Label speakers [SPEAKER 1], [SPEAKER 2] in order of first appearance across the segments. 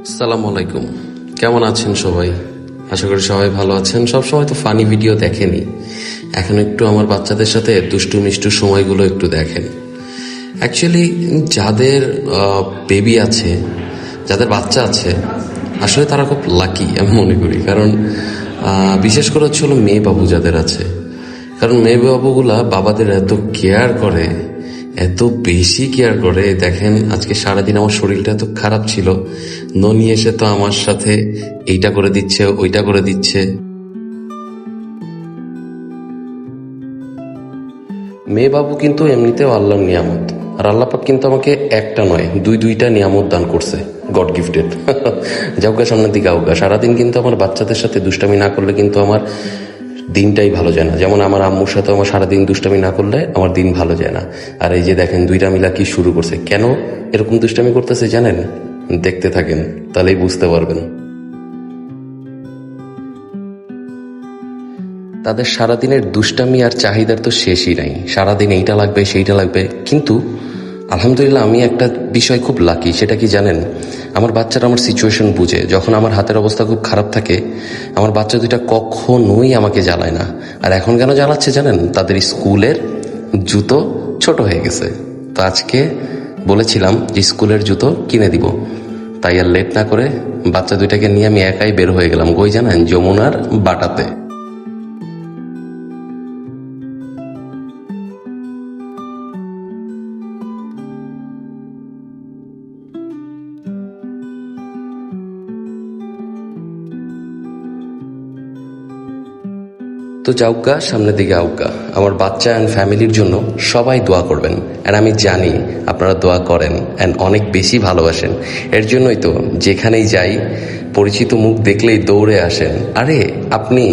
[SPEAKER 1] আসসালামু আলাইকুম। কেমন আছেন সবাই? আশা করি সবাই ভালো আছেন। সব সময় তো ফানি ভিডিও দেখেনি, এখন একটু আমার বাচ্চাদের সাথে দুষ্টু মিষ্টু সময়গুলো একটু দেখেন। অ্যাকচুয়ালি যাদের বেবি আছে, যাদের বাচ্চা আছে, আসলে তারা খুব লাকি আমি মনে করি। কারণ বিশেষ করে হলো মেয়ে বাবু যাদের আছে, কারণ মেয়ে বাবুগুলা বাবাদের এত কেয়ার করে, এত বেশি কেয়ার করে। দেখেন আজকে সারাদিন আমার শরীরটা এত খারাপ ছিল, ননি এসে তো আমার সাথে এইটা করে দিচ্ছে, ওইটা করে দিচ্ছে। মেয়ে বাবু কিন্তু এমনিতেও আল্লাহর নিয়ামত, আর আল্লাপাক কিন্তু আমাকে একটা নয় দুইটা নিয়ামত দান করছে, গড গিফটেড। যাওগা সামনের দিকে আউগা। সারাদিন কিন্তু আমার বাচ্চাদের সাথে দুষ্টামি না করলে কিন্তু আমার দিনটাই ভালো যায় না। যেমন আমার আম্মুর সাথে আমার সারাদিন দুষ্টামি না করলে আমার দিন ভালো যায় না। আর এই যে দেখেন দুইটা মিলা কি শুরু করছে, কেন এরকম দুষ্টামি করতেছে জানেন? দেখতে থাকেন, তাহলেই বুঝতে পারবেন। তাদের সারাদিনের দুষ্টামি আর চাহিদার তো শেষই নাই। সারাদিন এইটা লাগবে সেইটা লাগবে। কিন্তু আলহামদুলিল্লাহ আমি একটা বিষয় খুব লাকি, সেটা কি জানেন? আমার বাচ্চারা আমার সিচুয়েশন বুঝে। যখন আমার হাতের অবস্থা খুব খারাপ থাকে, আমার বাচ্চা দুইটা কখনোই আমাকে জ্বালায় না। আর এখন কেন জ্বালাচ্ছে জানেন? তাদের স্কুলের জুতো ছোট হয়ে গেছে। তো আজকে বলেছিলাম যে স্কুলের জুতো কিনে দিব, তাই আর লেট না করে বাচ্চা দুইটাকে নিয়ে আমি একাই বের হয়ে গেলাম। কই জানেন? যমুনার বাটাতে। তো যাউগা সামনের দিকে আউগা। আমার বাচ্চা অ্যান্ড ফ্যামিলির জন্য সবাই দোয়া করবেন, অ্যান্ড আমি জানি আপনারা দোয়া করেন অ্যান্ড অনেক বেশি ভালোবাসেন। এর জন্যই তো যেখানেই যাই পরিচিত মুখ দেখলেই দৌড়ে আসেন। আরে আপনি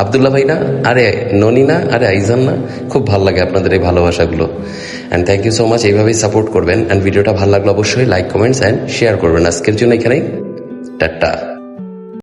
[SPEAKER 1] আবদুল্লাহ ভাই না? আরে ননি না? আরে আইজান না? খুব ভালো লাগে আপনাদের এই ভালোবাসাগুলো। And thank you so much. এইভাবেই সাপোর্ট করবেন। অ্যান্ড ভিডিওটা ভালো লাগলো অবশ্যই লাইক, কমেন্টস অ্যান্ড শেয়ার করবেন। আজকের জন্য এখানেই টাটা।